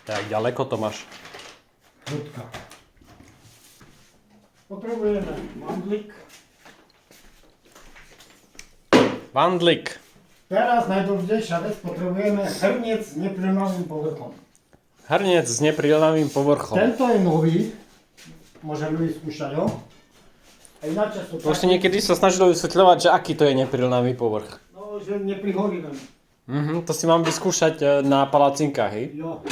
Jak ďaleko to máš? Hrudka. Potrebujeme mandlík. Vandlik. Teraz najdôležitejšia vec, potrebujeme hrniec s neprilnavým povrchom. Hrniec s neprilnavým povrchom. Tento je nový, môže ľudí skúšať ho. A ináč sú Už si niekedy sa snažil vysvetľovať, že aký to je neprilnavý povrch. No, že neprihorí len. To si mám vyskúšať na palacinkách, hej? Jo.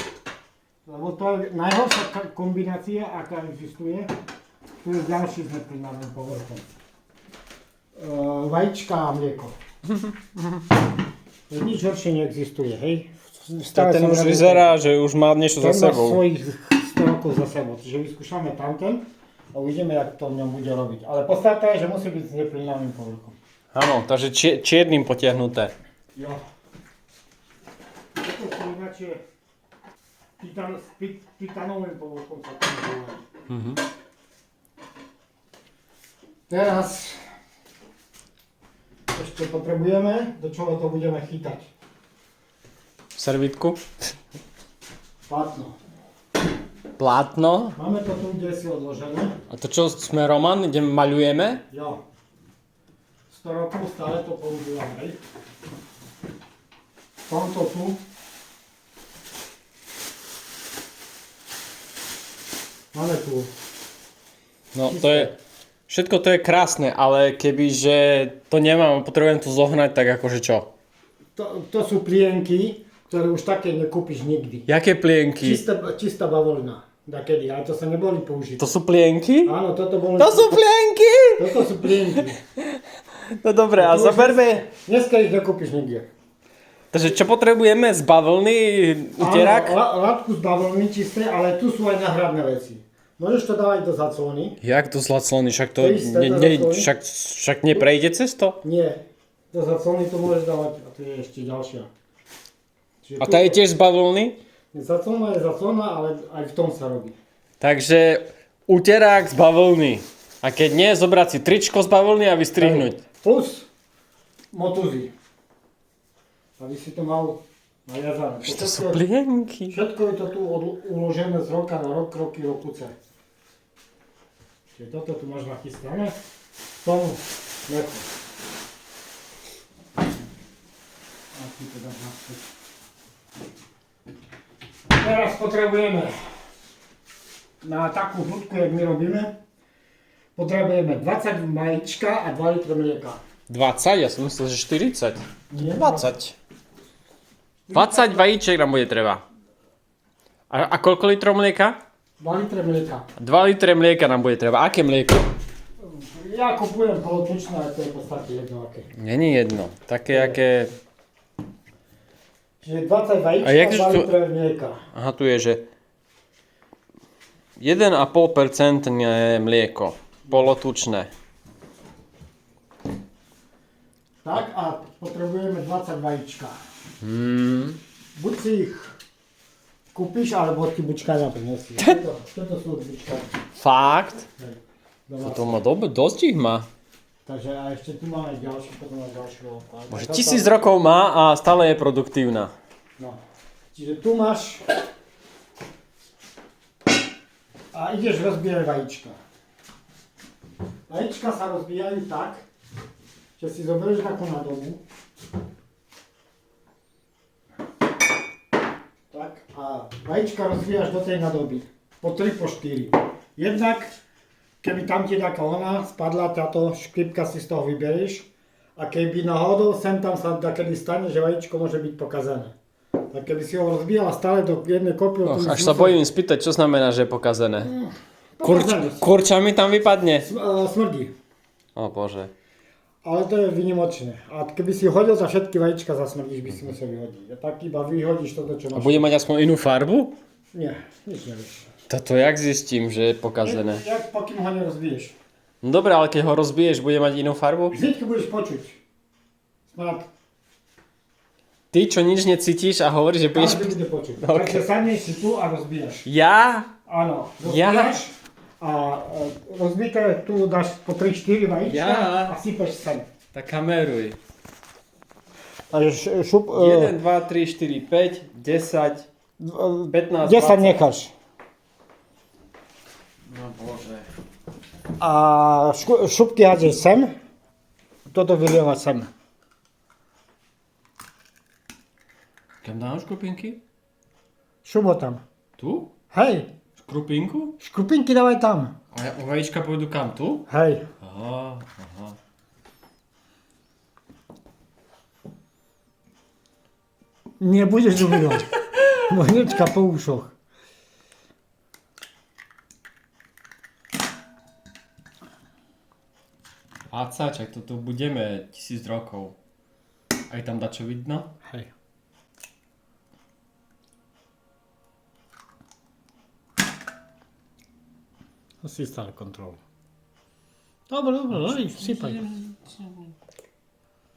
Lebo to je najhoršia kombinácia, aká existuje. Tu je ďalší s neprilnavým povrchom. Vajíčka a mlieko. Nič horšie neexistuje, hej? Ten už vyzerá, že už má niečo za sebou. Ten má svojich 100 rokov za sebou, čiže vyskúšame tamten a uvidíme, jak to v ňom bude robiť. Ale podstata je, že musí byť s neprilnavým povrchom. Áno, takže čiernym potiahnuté. Jo. Toto sú ináčie s titanovým povrchom sa to nazýva. Teraz ešte potrebujeme, do čoho to budeme chytať. Servitku. Plátno. Plátno. Máme to tu kde si odložené. A to čo, sme Roman, kde maľujeme? Jo. 100 rokov stále to používame. Tomto tu. Máme tu. No to je, všetko to je krásne, ale kebyže to nemám, potrebujem to zohnať, tak akože čo? To sú plienky, ktoré už také nekúpiš nikdy. Jaké plienky? Čistá bavlna. Dakedy, ale to sa neboli použité. To sú plienky? Áno, toto boli... To sú plienky! Toto sú plienky. No dobre, a zoberme. Dneska ich nekúpiš nikde. Takže čo potrebujeme? Z bavlny, uterák? Áno, látku z bavlny čisté, ale tu sú aj náhradné veci. Môžeš to dávať do zaclony. Jak do zlaclony? Však to isté, do zaclony. však neprejde cez to? Nie. Do zaclony to môžeš dávať, a tu je ešte ďalšia. Čiže A tá je tiež z bavlny? Zaclona je zaclona, ale aj v tom sa robí. Takže uterák z bavlny. A keď nie, zobrať si tričko z bavlny a vystrihnúť. Plus motuzy. Aby si to mal naviazané. To sú plienky. Všetko je to tu uložené z roka na rok, roky, rokuce. Čiže toto tu máš nachystané. K tomu mlieko. A tu to dáš naspäť. Teraz potrebujeme na takú hrudku, jak my robíme, potrebujeme 20 vajíčka a 2 litre mlieka. 20? Ja som myslel, že 40. Nie, 20. 20 vajíček nám bude treba. A koľko litrov mlieka? 2 litre mlieka. 2 litre mlieka nám bude treba. Aké mlieko? Ja kupujem polotučné, ale to je v podstate jedno aké. Není jedno. Také, aké... Čiže 20 vajíčka A jak a 2 to- litre mlieka. Aha, tu je, že 1,5% mlieko. Polotučné. Tak a potrebujeme 20 vajíčka. Buď si ich kúpiš, alebo ti bučkáňa prinesie. Toto sú bučkáňa. Fakt? Domáce. To má dosť ich má. Takže a ešte tu máme ďalší, potom máme ďalšiu. Bože, 1000 rokov má a stále je produktívna. No. Čiže tu máš a ideš rozbíjať vajíčka. Vajíčka sa rozbíjajú tak, že si zoberieš takú nádobu. Tak a vajíčka rozbíjaš do tej nádoby. Po 3, po 4. Jednak, keby tam ti taká ona spadla, táto škripka si z toho vyberieš. A keby náhodou sem tam sa takedy stane, že vajíčko môže byť pokazené. Tak keby si ho rozbíjala stále do jednej kopy... Až sa bojím spýtať, čo znamená, že je pokazené. Pokazené. Kurča mi tam vypadne. Smrdí. O bože. Ale to je vynimočné. A keby si hodil za všetky vajíčka, zasmrdíš, by si musel vyhodiť. A tak iba vyhodíš toto, čo A máš. bude mať aspoň inú farbu? Nie, nič nevieš. Toto jak zistím, že je pokazené? Jak pokým ho nerozbiješ. No dobre, ale keď ho rozbiješ, bude mať inú farbu? Vždycky budeš počuť. Smrad. Ty, čo nič necítiš a hovoríš, že budeš... Každý bude počuť. Okay. Takže sadneš si tu a rozbíjaš. Ja? Áno, Ja? rozbíjaš a rozbité tu dáš po 3-4 vajíčka Ja? a sypeš sem. Tak kameruj. Takže šup... 1, 2, 3, 4, 5, 10, 15, 10 20. necháš. No bože. A šupky hádžeš sem. Toto vylieva sem. Kam dáš škrupinky? Šubo tam. Tu? Hej, Škrupinku? škrupinky dávaj tam. A vajíčka pôjdu kam? Tu? Hej. Aha, aha. Nebudeš umývať. Hnečka po ušoch. Čak to tu budeme 1000 rokov. Aj tam dačo vidno? Hej. To si stále kontrolu. Dobre, daj, sypaj.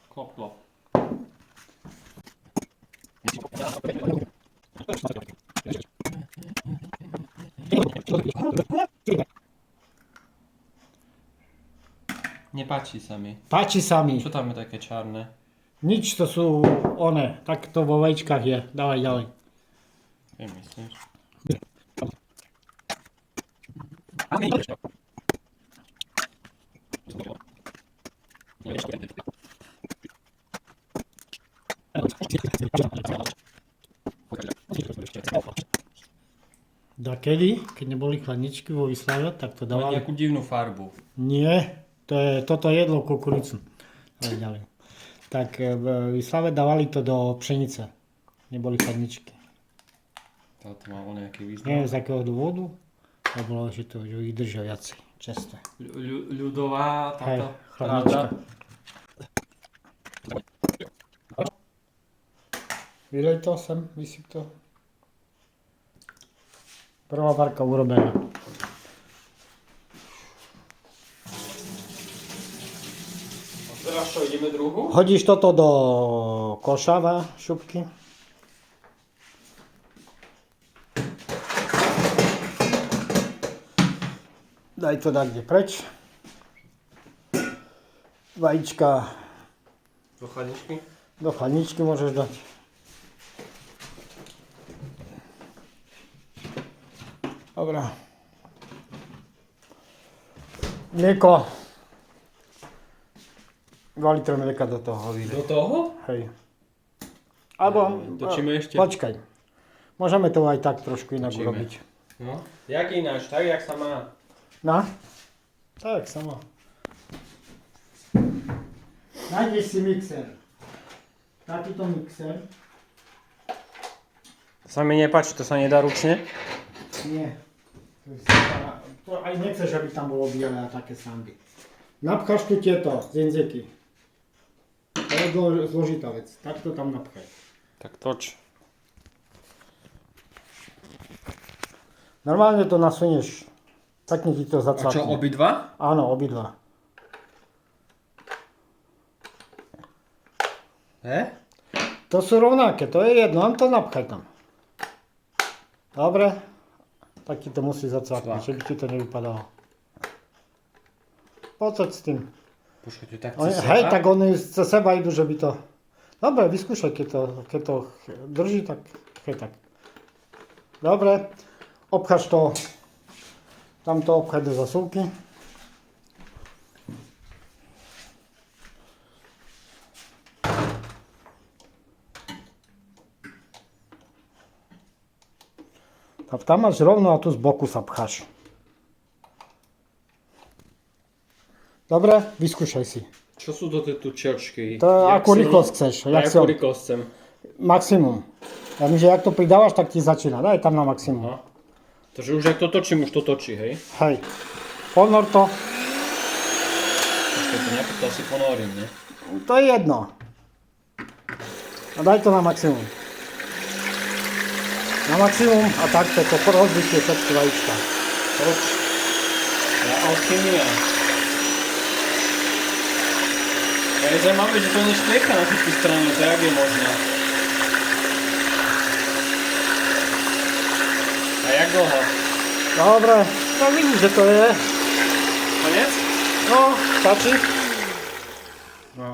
Klop, klop. Nepáči sa mi. Páči sa mi. Čo tam je také čarné? Nič, to sú one. Tak to vo vajíčkach je. Dávaj ďalej. Ty myslíš? Dakedy, keď neboli chladničky vo Vyslave, tak to Má dávali. nejakú divnú farbu. Nie, to je toto jedlo kukuricu. Dávaj ďalej. Tak v Vyslave dávali to do pšenice. Neboli chladničky. Toto má nejaký význam. Neviem z akého dôvodu. To bolo, že to že ich držia viacej. Často. Ľudová Hej, táto chladnička. Vylej to sem, vysyp to. Prvá varka urobená. A teraz čo, ideme druhú? Hodíš toto do košava, šupky. Daj to kde preč. Vajíčka Do chladničky? do chladničky môžeš dať. Dobre. Mlieko. 2 litre mlieka do toho vyjde. Do toho? Hej. Alebo... Točíme ešte? Počkaj. Môžeme to aj tak trošku inak Točíme. urobiť. No. Jak ináč, tak jak sa má. No? Tak, samo. Nájdeš si mixer. Takýto mixer. Sa mi nepáči, to sa nedá ručne? Nie. To aj nechceš, aby tam bolo biele a také sandy. Napcháš tu tieto zinzeky. To je zložitá vec. Tak to tam napchaj. Tak toč. Normálne to nasunieš. Takne ti to A čo, zacvakne. obidva? Áno, obidva. To sú rovnaké, to je jedno, len to napchaj tam. Dobre. Tak ti to musí zacvaknúť, že by ti to nevypadalo. Poď s tým. Počkajte, tak Hej, tak oni cez seba idú, že by to... Dobre, vyskúšaj, keď to drží, tak hej, tak. Dobre, obcháš to, tamto obchaj do zasúvky. Tak tam máš rovno a tu z boku sa pcháš. Dobre, vyskúšaj si. Čo sú to tie tu čočky? To akú rýchlosť chceš. Akú rýchlosť chcem? Maximum. Ja myslím, že ak to pridávaš, tak ti začína. Daj tam na maximum. Aha. Takže už ak to točím, už to točí, hej? Hej. Ponor to. Počkajte, nejako to asi ponorím, ne? To je jedno. A daj to na maximum. Na maximum a takto to rozbitie všetky vajíčka. Toč. Ja alchymia. Ja je zaujímavé, že to nešpliecha na všetky strany, to jak je možné? A jak dlho? Dobre, no vidíš, že to je. Konec? No, stačí. No.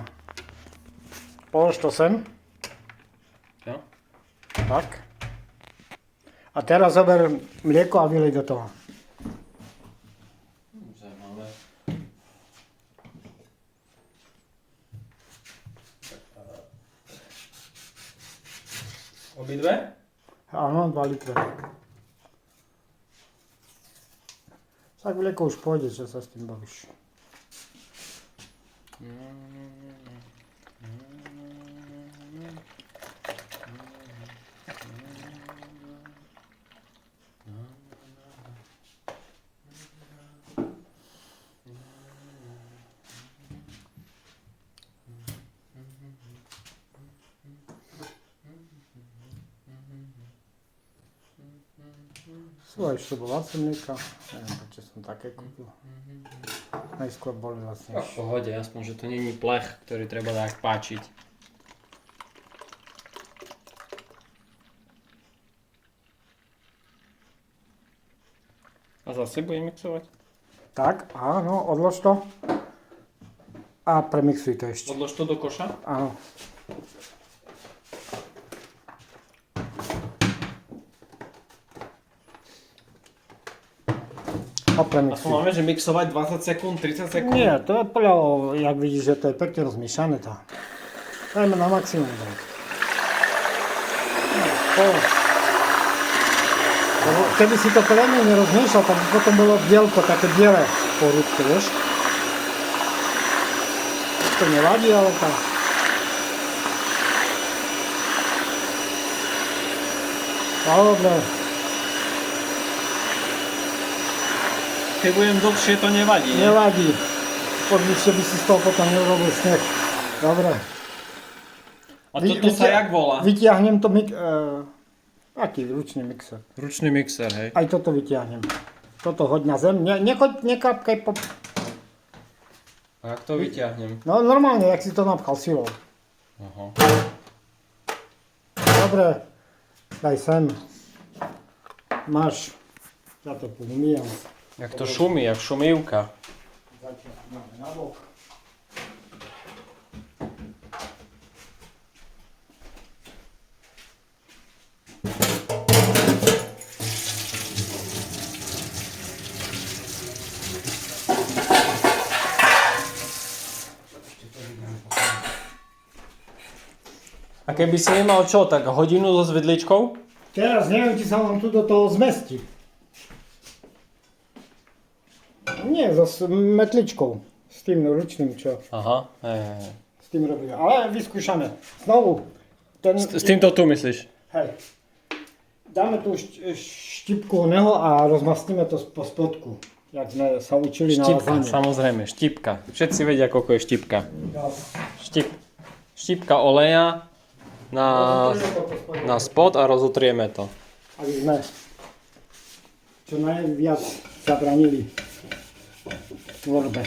Polož to sem. Jo. Tak. A teraz zober mlieko a vylej do toho. Zaujímavé. Obidve? Áno, 2 litre. Tak mlieko už pôjde, čo sa s tým bavíš. Sú aj šrubovacie mlieka, neviem prečo som také kúpil. Najskôr boli V vlastnejšie. pohode, aspoň, že to není plech, ktorý treba tak páčiť. A zase budem mixovať? Tak, áno, odlož to. A premixuj to ešte. Odlož to do koša? Áno. A A to premixuj. máme, že mixovať 20 sekúnd, 30 sekúnd? Nie, to je podľa, jak vidíš, že to je pekne rozmiešané to. Dajme na maximum. Tak. No, to. Lebo keby si to poriadne nerozmiešal, tak by potom bolo bielko, také biele po rúbke, vieš? To nevadí, ale tak. Dobre. Keď budem dlhšie, to nevadí. Ne? Nevadí. Podľa by si z toho potom neurobil sneh. Dobre. A toto sa jak volá? Vytiahnem to aký ručný mixer. Ručný mixer, hej. Aj toto vytiahnem. Toto hoď na zem. Nekápkaj po... A jak to vyťahnem? No normálne, jak si to napchal silou. Aha. Dobre. Daj sem. Máš. Ja to pomýjam. Jak to šumí, jak šumívka. Zatiaľ máme na bok. A keby si nemal čo, tak hodinu so svedličkou? Teraz neviem, či sa vám tu do toho zmestí. Nie, so metličkou. S tým ručným, čo Aha, s tým robíme. Ale vyskúšame. Znovu. S týmto tu myslíš? Hej. Dáme tu štipku neho a rozmastíme to po spodku. Jak sme sa učili na Štipka, lazanie. samozrejme, štipka. Všetci vedia, koľko je štipka. Dobre. Štipka oleja na Rozotrieme to po spodku. spod a rozotrieme to. Aby sme čo najviac zabranili tvorbe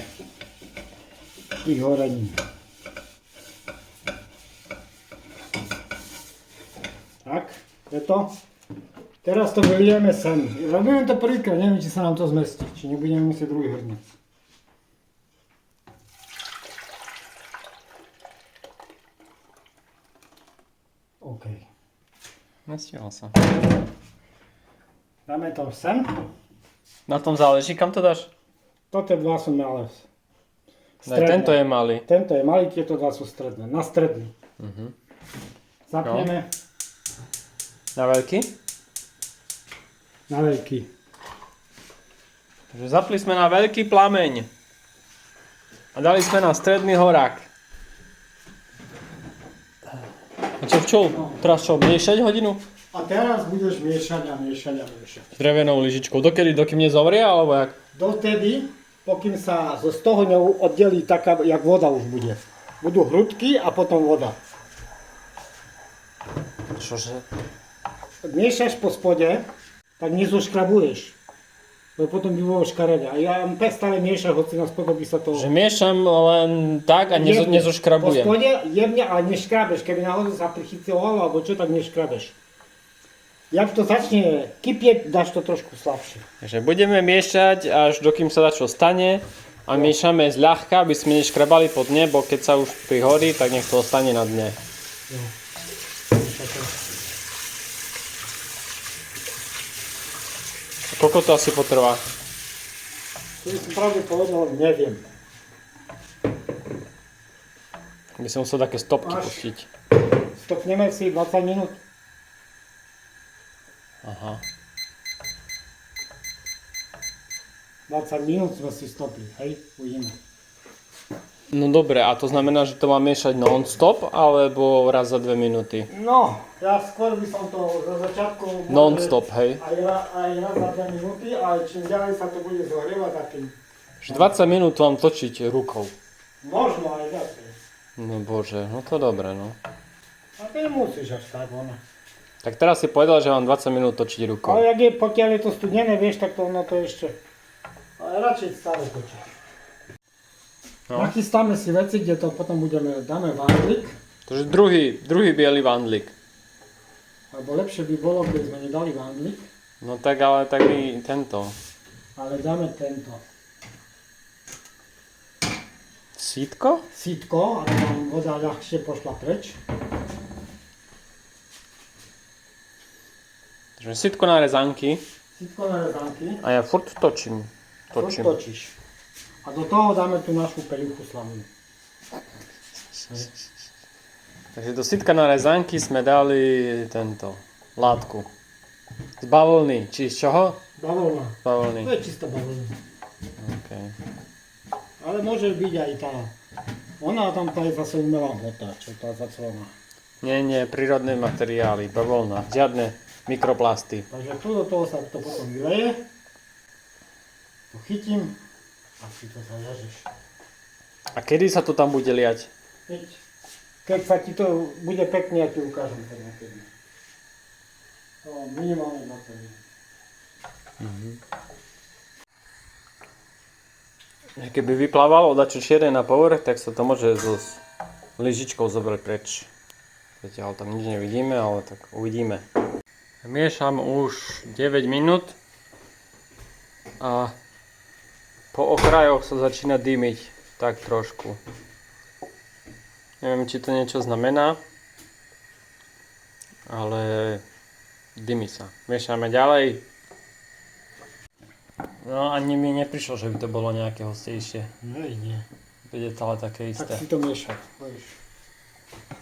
tých horení. Tak, je to. Teraz to vylijeme sem. Robíme to prvýkrát, neviem, či sa nám to zmestí, či nebudeme musieť druhý hrnec. OK. Nestihol sa. Dáme to sem. Na tom záleží, kam to dáš? Toto dva sú malé. Ne, tento je malý. Tento je malý, tieto dva sú stredné. Na stredný. Zapneme Na veľký? na veľký. Takže zapli sme na veľký plameň. A dali sme na stredný horák. A čo včul? Teraz čo, miešať hodinu? A teraz budeš miešať a miešať a miešať. Drevenou lyžičkou. Dokedy? Dokým nezovrie, alebo jak? Dotedy, pokým sa z toho oddelí taká, jak voda už bude. Budú hrudky a potom voda. Čože? Miešaš po spode, tak nezoškrabuješ. Lebo potom by bolo škaredé. A ja stále miešam, hoci na spodu by sa to... Že miešam len tak a Jemne. Po nezoškrabujem. spode jemne, ale neškrabeš. Keby náhodou sa prichycovalo alebo čo, tak neškrabeš. Jak to začne kypieť, dáš to trošku slabšie. Takže budeme miešať, až dokým sa dačo stane. A miešame zľahka, aby sme neškrabali po dne, bo keď sa už prihorí, tak nech to ostane na dne. Koľko to asi potrvá? To by som pravde povedal, neviem. By som musel také stopky Až. pustiť. Stopneme si 20 minút. Aha. 20 minút sme si stopli, hej? Uvidíme. No dobre, a to znamená, že to má miešať non-stop, alebo raz za 2 minúty? No, ja skôr by som to za začiatku... Non-stop, hej? Aj raz za 2 minúty, ale čím ďalej sa to bude zohrievať, takým... Že 20 minút mám točiť rukou. Možno aj viacej. No bože, no to dobre, no. A to nemusíš až tak, ono. Tak teraz si povedal, že mám 20 minút točiť rukou. Ale jak je, pokiaľ je to studené, vieš, tak to ono to ešte... Ale radšej stále točiť. No. Nachystáme si veci, kde to potom dáme vandlik. Takže druhý biely vandlik. Alebo lepšie by bolo, keby sme nedali vandlik. No tak ale tak mi tento. Ale dáme tento. Sítko? Sítko, aby nám voda ľahšie pošla preč. Takže sítko na rezanky. Sítko na rezanky. A ja furt točím. Točíš. A do toho dáme tú našu peľuchu slanú. Takže do sítka na rezanky sme dali tento látku. Z bavlny. Či z čoho? Bavlna. Bavlny. To je čistá bavlna. Okay. Ale môže byť aj tá. Ona tam tá je zase umelá hmota, čo tá zacelená. Nie, prírodné materiály, bavlna. Žiadne mikroplasty. Takže tu do toho sa to potom vyleje. To chytím a si to zaviažeš. A kedy sa to tam bude liať? Keď sa ti to bude pekne, ja ti ukážem to niekedy. Minimálne 20 minút. Keby vyplávalo dačo čierne na povrch, tak sa to môže so lyžičkou zobrať preč. Zatiaľ tam nič nevidíme, ale tak uvidíme. Miešam už 9 minút a po okrajoch sa začína dymiť tak trošku. Neviem, či to niečo znamená, ale dymí sa. Miešame ďalej. No ani mi neprišlo, že by to bolo nejaké hustejšie. Nie. Bude to ale také isté. Tak si to miešať, vieš.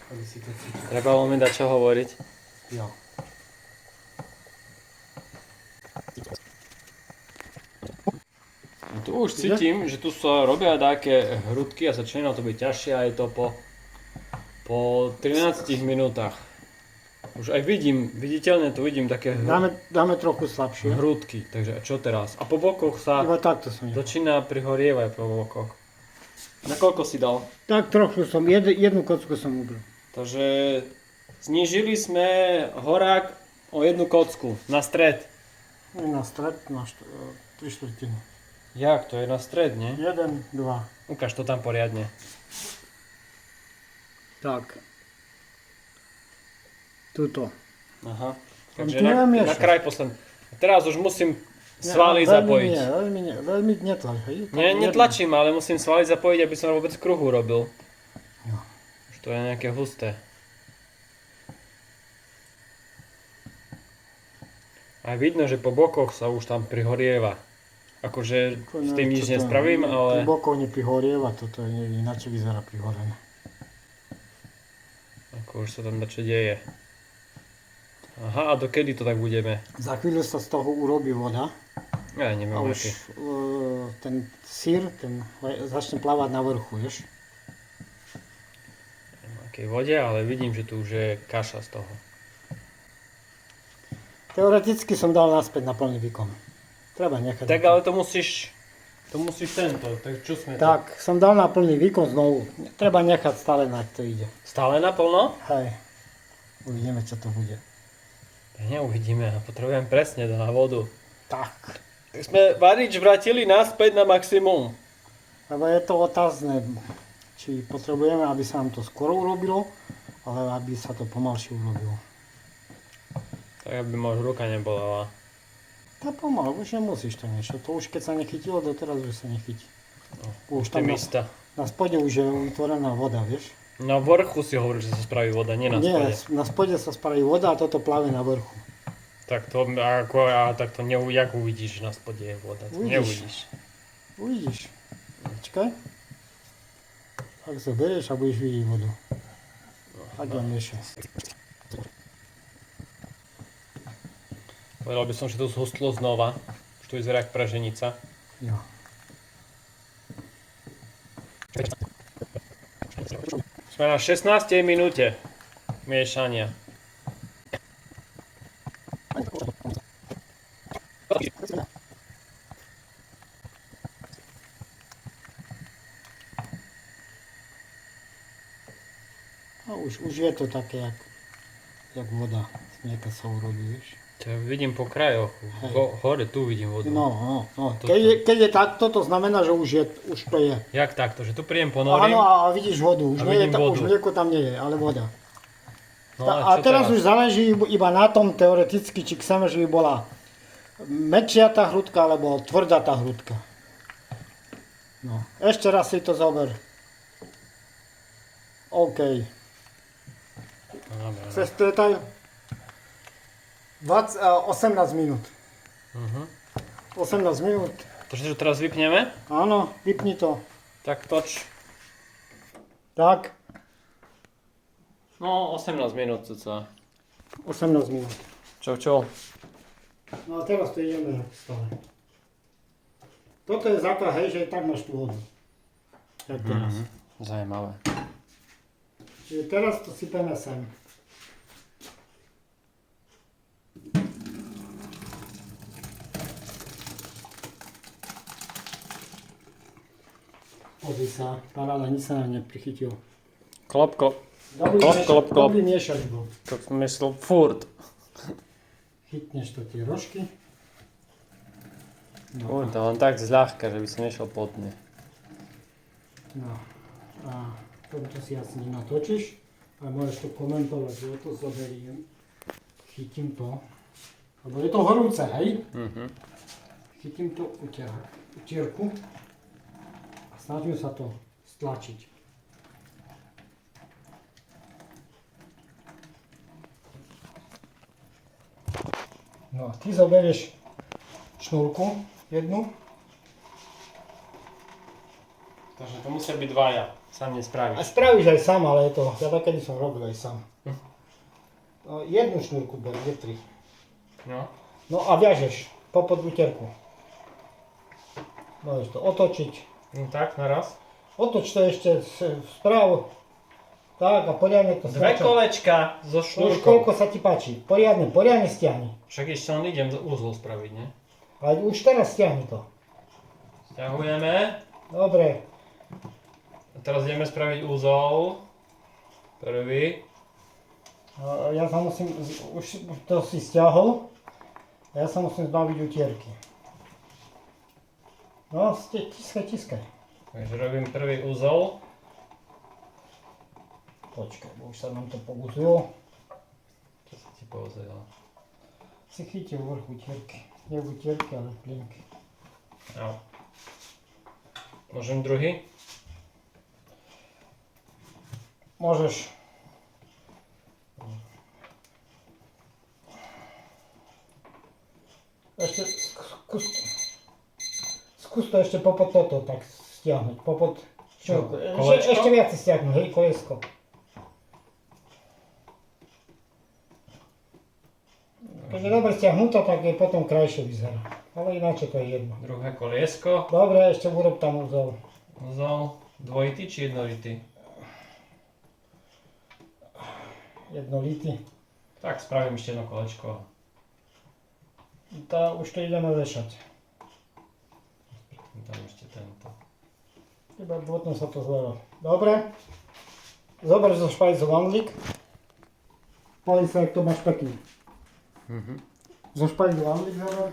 Aby si to cítil. Trebalo mi dať čo hovoriť. Jo. Tu už cítim, že tu sa robia také hrudky a začína to byť ťažšie a je to po 13 minútach. Už aj viditeľne tu vidím také Dáme trochu slabšie. hrudky, takže čo teraz? A po bokoch sa Iba takto som nechal. začína prihorievať po bokoch. Na koľko si dal? Tak trochu som, jednu kocku som ubil. Takže znížili sme horák o jednu kocku na stred. Na stred, na 3/4. Jak? To je na stred, nie? 1, 2. Ukáž to tam poriadne. Tak. Tuto. Aha. Tam Takže tu neviem na miešať. kraj posledný. Teraz už musím svaly zapojiť. Veľmi netlač, hej? Nie, netlačím, ale musím svaly zapojiť, aby som vôbec kruhu robil. Jo. Už to je nejaké husté. A vidno, že po bokoch sa už tam prihorieva. Akože s tým nič nespravím, ale... Bokov neprihorieva, toto je ináč vyzerá prihorené. Ako už sa tam dačo deje. Aha, a dokedy to tak budeme? Za chvíľu sa z toho urobí voda Ja a neviem, už aký. ten sír začne plávať na vrchu, vieš? Akej vode, ale vidím, že tu už je kaša z toho. Teoreticky som dal naspäť na plný výkon. Treba nechať. Tak ale to musíš tento, tak čo sme Tak, som dal na plný výkon znovu. Treba nechať stále, na to ide. Stále naplno? Hej. Uvidíme, čo to bude. Tak neuvidíme, potrebujem presne na vodu. Tak. Tak sme varič vrátili naspäť na maximum. Lebo je to otázne, či potrebujeme, aby sa nám to skoro urobilo, ale aby sa to pomalšie urobilo. Tak aby ma už ruka nebolela. Tá pomaly, už nemusíš to niečo. To už keď sa nechytilo, doteraz už sa nechytí. Už tam Optimista. na spode už je vytvorená voda, vieš? Na vrchu si hovoríš, že sa spraví voda, nie na Nie, spode. na spode sa spraví voda a toto pláve na vrchu. Tak to ako, tak to jak uvidíš, že na spode je voda? To Uvidíš. neuvidíš. Uvidíš. Počkaj. Tak zoberieš a budeš vidieť vodu. Tak ja miešam. Povedal by som, že to zhustlo znova. Už to vyzerá jak praženica. Jo. Sme na 16. minúte miešania. A už je to také, jak voda. Nejaká sa urobí, vieš. To ja vidím po krajoch. Hore tu vidím vodu. No. Toto. Keď je takto, to znamená, že už to je. Jak takto? Že tu prídem Áno, ponorím? a vidíš vodu. Už, A nie je, vidím vodu. už mlieko tam nie je, ale voda. No, A čo teraz už záleží iba na tom teoreticky, či chceme, že by bola mäkšia tá hrudka, alebo tvrdá tá hrudka. No. Ešte raz si to zober. OK. Dobre. Chceš detail? 18 minút. 18 minút. Takže to teraz vypneme? Áno, vypni to. Tak toč. Tak, No, 18 minút cca. 18 minút. Čo? No a teraz to ideme stále. Toto je základ, hej, že tak máš tú vodu. Tak teraz. Zajímavé. Čiže teraz to sypeme sem. Pozri sa, paráda, nič sa nám neprichytil. Klop. Dobrý Klop. Dobrý miešač bol. To som myslel furt. Chytneš to tie rožky. Furt, to len tak zľahka, že by si nešiel pod dne. No. A toto si asi nenatočíš. A môžeš to komentovať, že ja to zoberiem. Chytím to. Lebo je to horúce, hej? Chytím to utierku. A snažím sa to stlačiť. No a ty zoberieš šnúrku jednu. Takže to musia byť dvaja. Sám A nespravíš. spravíš aj sám, ale je to, ja takedy som robil aj sám. No, jednu šnúrku ber, nie tri. No. No a viažeš popod utierku. Môžeš to otočiť. No tak, naraz. Otoč to ešte vpravo. Tak a poriadne to Dve stlačaj. kolečka so Už šnúrkou. koľko sa ti páči. Poriadne stiahni. Však ešte len idem úzol spraviť, ne? Ale už teraz stiahni to. Sťahujeme. Dobre. A teraz ideme spraviť úzol. Prvý. Ja sa musím, už to si stiahol. A ja sa musím zbaviť utierky. No, tiskaj. Takže robím prvý úzol. Počkaj, bo už sa nám to poguzilo. Čo sa ti pozrelo? Si chytil vrch utierky. Nie utierky, ale plienky. Au. Môžem druhý? Môžeš. Ešte skús to ešte popod toto tak stiahnuť. Popod Čo, šnúrku. kolečko? Ešte viac si stiahnuť, hej, koliesko. Keď je dobre stiahnuté, tak je potom krajšie vyzerá. Ale ináč to je jedno. Druhé koliesko. Dobre, ešte urob tam úzol. Úzol dvojitý či jednolitý? Jednolitý. Tak spravím ešte jedno kolečko. Už to ideme vešať. Tam ešte tento. Iba potom sa to zlelo. Dobre. Zober zo špajzu vandlík. Pali sa, ak to máš pekný. Zo špajzu vandlík zober.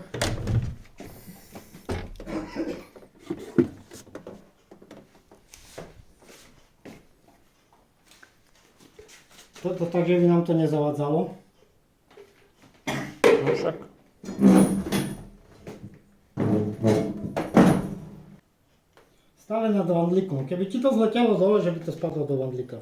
Toto tak, že by nám to nezavadzalo. No však. Stále nad vandlíkom. Keby ti to zletelo dole, že by to spadlo do vandlíka.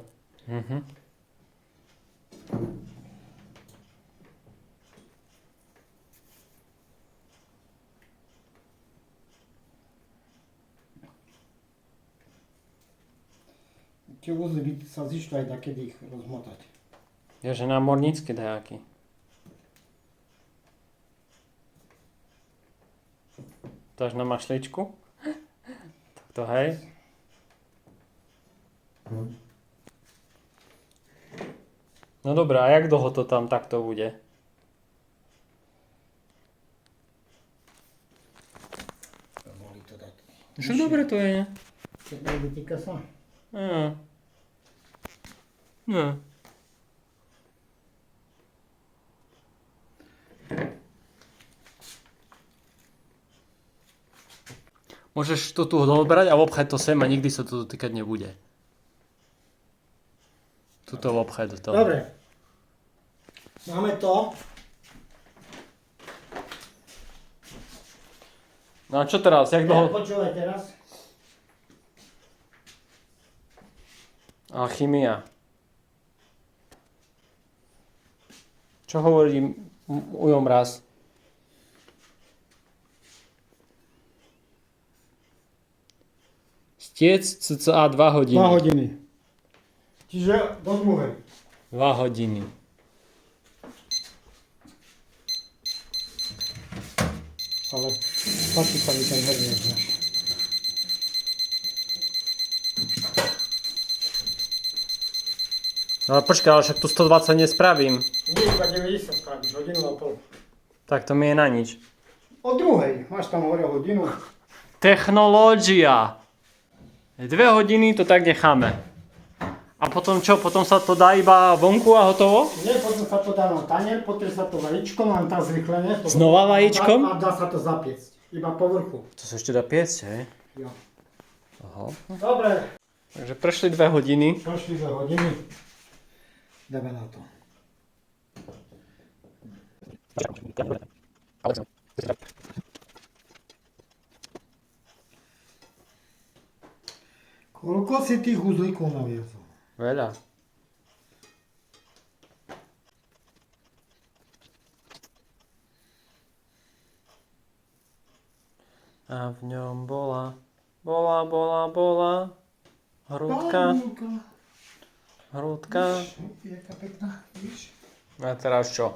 Tie úzly by sa zišli aj takedy ich rozmotať. Je, že námornícky dajaký. To až na mašličku? Tak to hej. No dobré, a jak dlho to tam takto bude? Mohli to dať. Však dobre to je, ne? Keď nevytýka sa. Nie. Môžeš to tu odobrať a obchať to sem a nikdy sa to dotýkať nebude. Tuto obchať do toho. Dobre. Máme to. No a čo teraz? Jak dlho? Počúvaj teraz. Alchymia. Čo hovorí ujom raz? Stiec cca 2 hodiny. 2 hodiny. Čiže do druhej. 2 hodiny. Ale páči sa mi ten hrniec náš. No ale počkaj, ale však tu 120 nespravím. Nie, iba 90 spravíš, hodinu a pol. Tak to mi je na nič. O druhej. Máš tam hore hodinu. Technológia. 2 hodiny to tak necháme. A potom čo? Potom sa to dá iba vonku a hotovo? Nie, potom sa to dá na tanier, potrie sa to vajíčkom, mám tam zrychlenie. Znova vajíčkom? A dá sa to zapiecť. Iba po vrchu. To sa ešte dá piecť, hej? Jo. Aha. Dobre. Takže prešli 2 hodiny. Prešli 2 hodiny. Dáme na to. Koľko si tých uzlíkov naviazol? Veľa. A v ňom bola hrúdka. Hrúdka. Jaká pekná, víš? A teraz čo?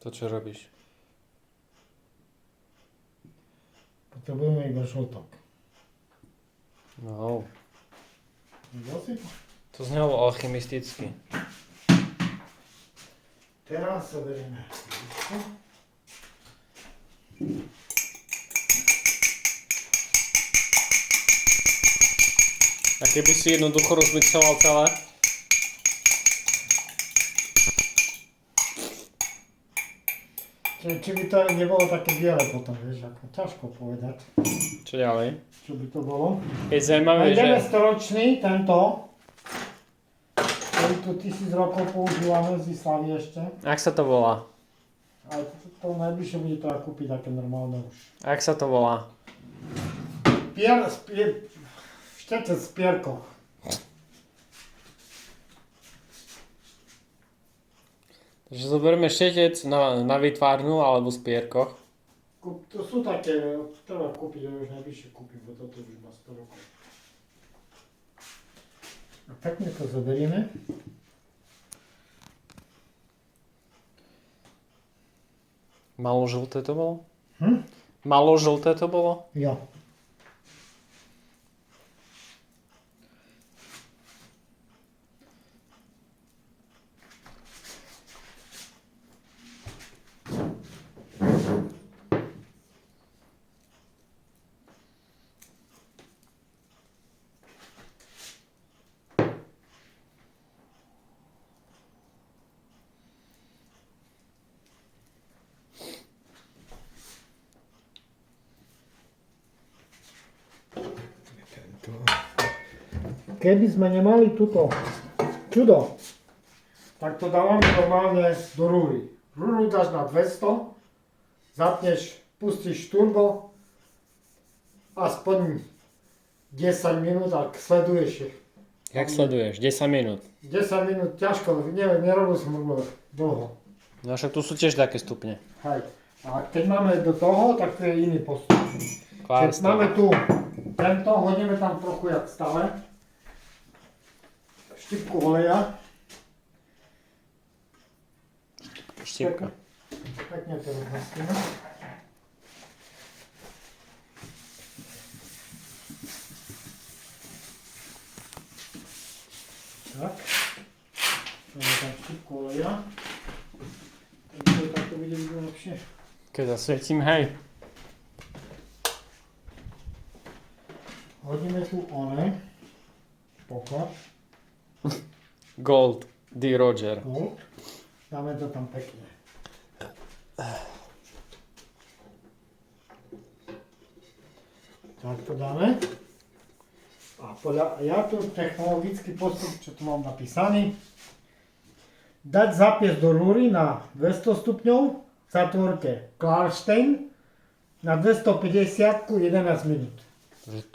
To čo robíš? Potrebujeme iba žltok. No. Videl si to? To znelo alchymisticky. Teraz zoberieme. A keby si jednoducho rozmixoval celé? Či by to nebolo také biele potom, vieš, ako ťažko povedať. Čo ďalej? Čo by to bolo? Je zaujímavé, Nájdeme že... storočný, tento, ktorý tu 1000 rokov používame z Islavy ešte. Jak sa to volá? Ale to najbližšie bude treba kúpiť také normálne už. Jak sa to volá? Štetec z pierkoch. Takže zoberieme štetec na vytvárnu alebo z pierkoch. To sú také, treba kúpiť, ja už najbližšie kúpim, bo toto už má 100 rokov. A pekne to zoberieme. Malo žlté to bolo? Hm? Malo žlté to bolo? Jo. Keby sme nemali túto čudo, tak to dávame normálne do rúry. Rúru dáš na 200, zapneš, pustíš turbo aspoň 10 minút, ak sleduješ. Jak sleduješ? 10 minút. 10 minút ťažko, neviem, nerobil som dlho. No však tu sú tiež také stupne. Hej. A keď máme do toho, tak to je iný postup. Keď Kvársta. máme tu tento, hodíme tam trochu jak stále. Štipku oleja. Štipka. Pekne to rozhastíme. Tak. Máme tam štipku oleja. Takže tak to bude vidieť lepšie. Keď zasvietím, hej. Hodíme tu one. Poklad. Gold. D. Roger. Gold. Dáme to tam pekne. Tak to dáme. A ja tu technologický postup, čo tu mám napísaný, dať zapiesť do rúry na 200 stupňov v zatvorke Klarstein na 250 11 minút.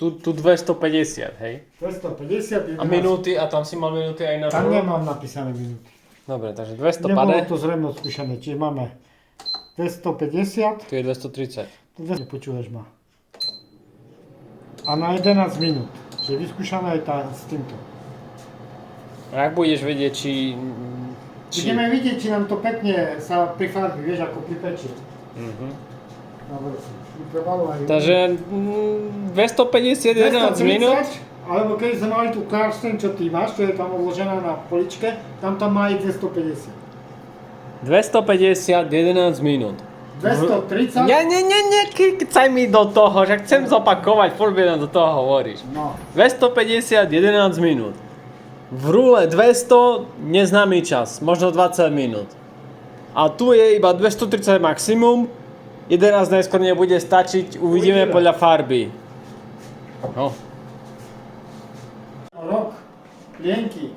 Tu 250, hej? 250 11 A minúty, a tam si mal minúty aj na Tam to? nemám napísané minúty. Dobre, takže 200 Nebolo pade, to zrejme odskúšané, čiže máme 250, tu je 230. Nepočúvaš ma. A na 11 minút. Čiže vyskúšané aj s týmto. A ak budeš vedieť, či... Budeme vidieť, či nám to pekne sa prifarbí, vieš, ako pripečie. Na vrchu. Vytrvalo aj... Takže 250 11 minút. Alebo keď sme mali tú Klarstein, čo ty máš, čo je tam uložená na poličke, tam má aj 250. 250 11 minút. 230? Nie, kecaj mi do toho, že chcem zopakovať, furt do toho hovoríš. No. 250 11 minút. V rule 200 neznámy čas, možno 20 minút. A tu je iba 230 maximum, 11 najskôr nebude stačiť, uvidíme podľa farby. No. Rok plienky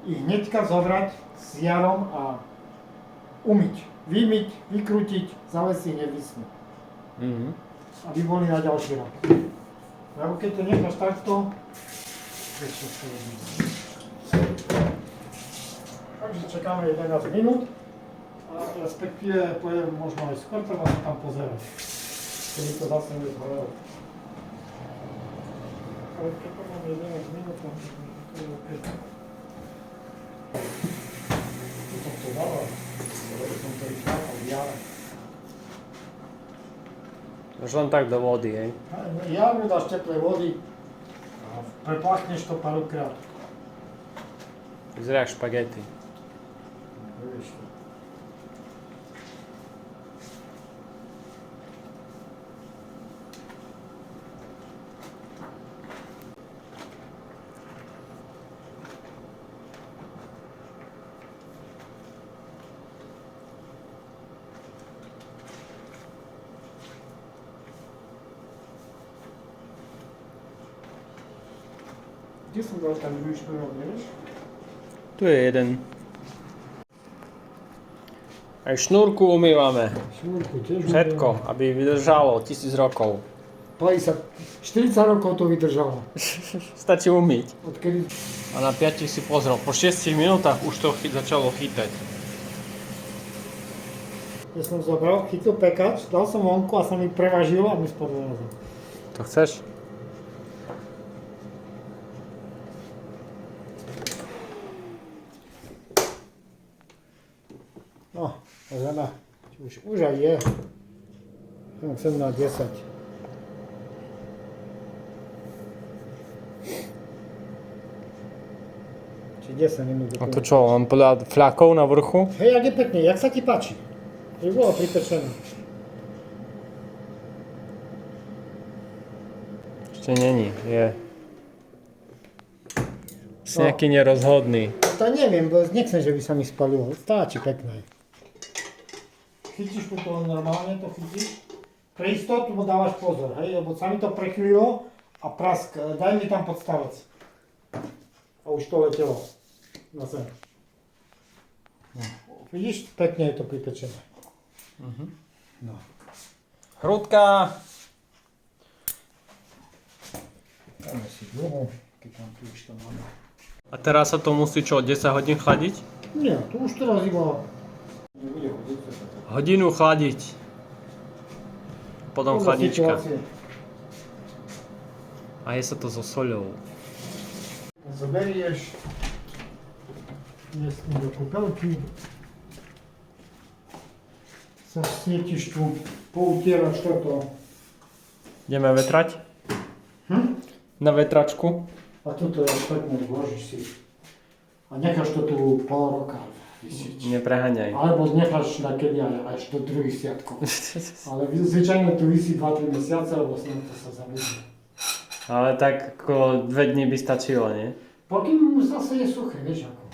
ich hneďka zobrať s jarom a umyť, vymyť, vykrútiť, zavesiť, nevysnúť. Aby boli na ďalší rok. Lebo keď to necháš takto, ešte sa robí. Takže čakáme 11 minút a respektíve pojem možno aj skôr, treba sa tam pozerať. Kedy to zase nezhorelo. Ale keď to mám 11 minút, to je OK. Tu som to dával, lebo som to vychápal v jare. Už len tak do vody, hej. Ja mu dáš teplej vody a prepláchneš to párkrát. Vyzerá jak špagety. Vieš to. Kde som dal ten druhý špinel, nevieš? Tu je jeden. Aj šnúrku umývame. Šnúrku tiež. Všetko, aby vydržalo 1000 rokov. 50, 40 rokov to vydržalo. Stačí umyť. Odkedy... A na 5 si pozrel, po 6 minútach už to začalo chytať. Ja som zobral, chytil pekač, dal som vonku a sa mi prevažilo a mi spadlo na zem. To chceš? No, a žena, už aj je. Chcem na 10. Či 10 minút. A to čo, len podľa fľakov na vrchu? Hej, jak je pekne, jak sa ti páči? Je bolo pripečené. Ešte není, je. Si nejaký nerozhodný. To neviem, bo nechcem, že by sa mi spalilo. Stáči pekné. Chytíš to normálne, to chytíš. Pre istotu mu dávaš pozor, hej, lebo sa mi to prechýlilo a prask, daj mi tam podstavec. A už to letelo na zem. No. Vidíš, pekne je to pripečené. No. Hrudka Dáme si dlho, keď tam tu už to máme. A teraz sa to musí čo, 10 hodín chladiť? Nie, tu už teraz iba... Nebude hodiť sa to. Hodinu chladiť. Potom Podľa chladnička. situácie. A je sa to so soľou. Zoberieš, ideš do kúpelky, sa snietíš tu, poutieraš toto. Ideme vetrať? Na vetračku? A toto je ostatné, vložíš si. A necháš to tu pol roka vysiť. Nepreháňaj. Alebo necháš na kedy až do druhých sviatkov. Ale zvyčajne tu vysí 2-3 mesiace, lebo snad to sa zabudne. Ale tak ako 2 dní by stačilo, nie? Pokým zase je suché, vieš ako.